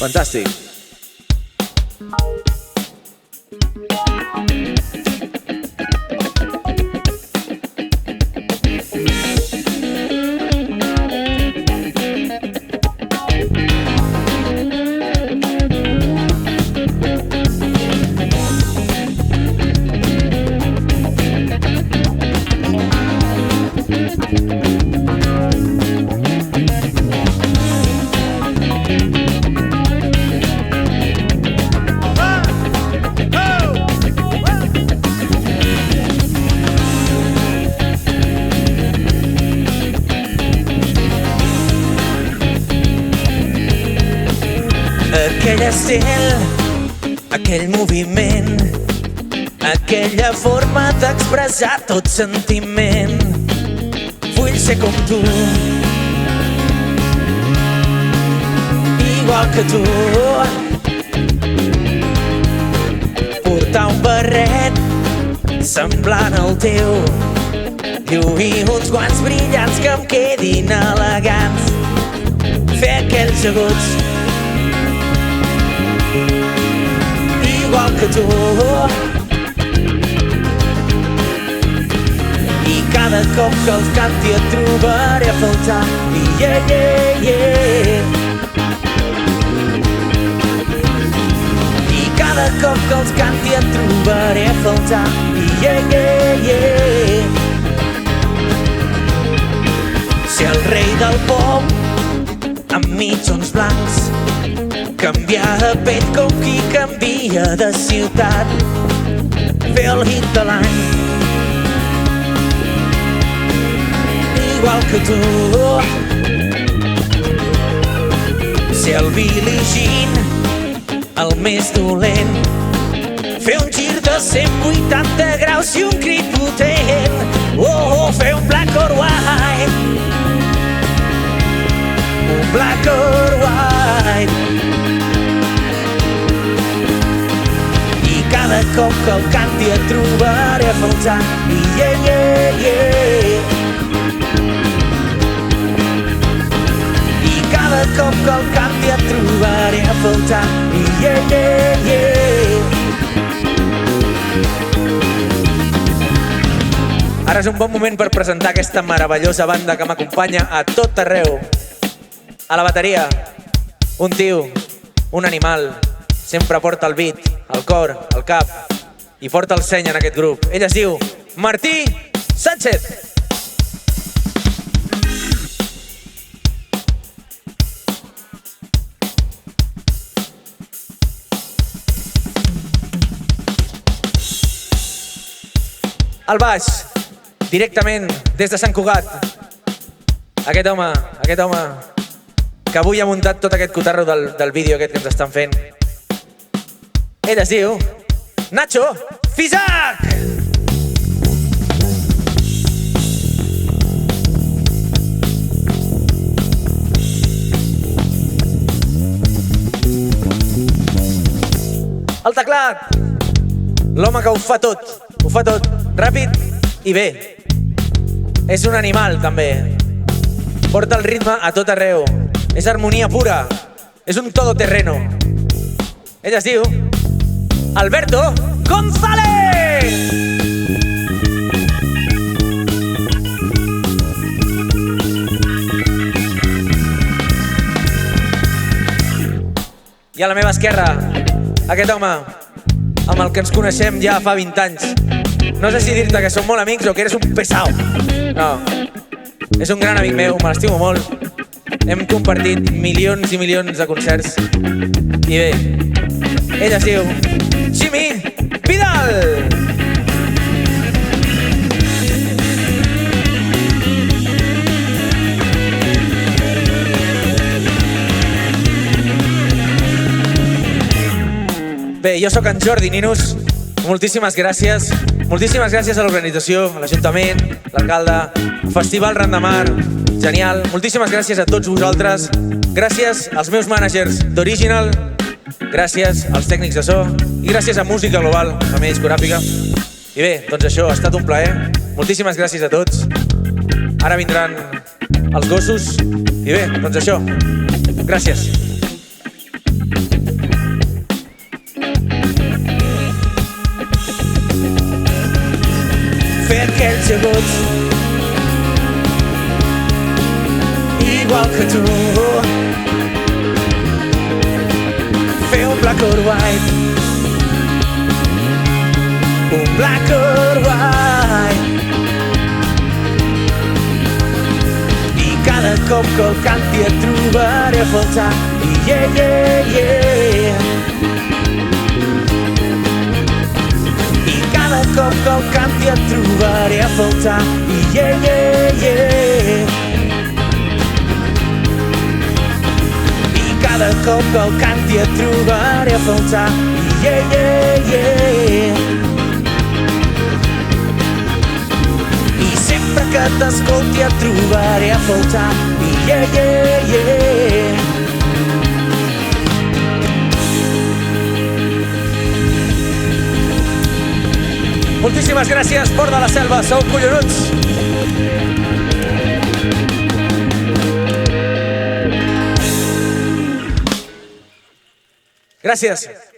Fantàstic. Aquell estil, aquell moviment, aquella forma d'expressar tot sentiment. Vull ser com tu, igual que tu. Portar un barret semblant al teu, lluir uns guants brillants que em quedin elegants, fer aquells aguts igual que tu. I cada cop que els canti et trobaré a faltar. Yeah, yeah, yeah. I cada cop que els canti et trobaré a faltar. Yeah, yeah, yeah. Ser el rei del pop amb mitjons blancs, canviar de pell com qui canvia de ciutat, fer el hit de l'any igual que tu. Ser el Billie Jean, el més dolent, fer un gir de 180 graus i un crit potent. Oh, fer un black or white, un black or white. Cada cop que el canti et trobaré a faltar. Yeah, yeah, yeah. I cada cop que el canti et trobaré a faltar. Yeah, yeah, yeah. Ara és un bon moment per presentar aquesta meravellosa banda que m'acompanya a tot arreu. A la bateria, un tio, un animal, sempre porta el beat, el cor, el cap i porta el seny en aquest grup. Ell es diu Martí Sánchez. Al baix, directament des de Sant Cugat, aquest home que avui ha muntat tot aquest cotarro del vídeo aquest que ens estan fent. Ell es diu Nacho Fisac! El teclat, l'home que ho fa tot ràpid i bé. És un animal també, porta el ritme a tot arreu, és harmonia pura, és un todoterreno. Ell es diu Alberto González! I a la meva esquerra, aquest home amb el que ens coneixem ja fa 20 anys. No sé si dir-te que som molt amics o que eres un pesau. No, és un gran amic meu, me l'estimo molt. Hem compartit milions i milions de concerts. I bé, ell es diu Jimmy Vidal! Bé, jo sóc en Jordi Ninus. Moltíssimes gràcies. Moltíssimes gràcies a l'organització, a l'Ajuntament, l'alcalde, al Festival Randamar. Genial. Moltíssimes gràcies a tots vosaltres. Gràcies als meus mànagers d'Original. Gràcies als tècnics de so. I gràcies a Música Global, la meva discogràfica. I bé, doncs això, ha estat un plaer. Moltíssimes gràcies a tots. Ara vindran els gossos. I bé, doncs això. Gràcies. aquells agots, igual que tu. Fer un black or white, un black or white. I cada cop que el canti et trobaré a faltar. Yeah, yeah, yeah. I cada cop que el canti et trobaré a faltar. Yeah, yeah, yeah. Cada cop que el canti et trobaré a faltar. Yeah, yeah, yeah. I sempre que t'escolti et trobaré a faltar. Yeah, yeah, yeah. Moltíssimes gràcies, Port de la Selva, sou collonuts. Gràcies.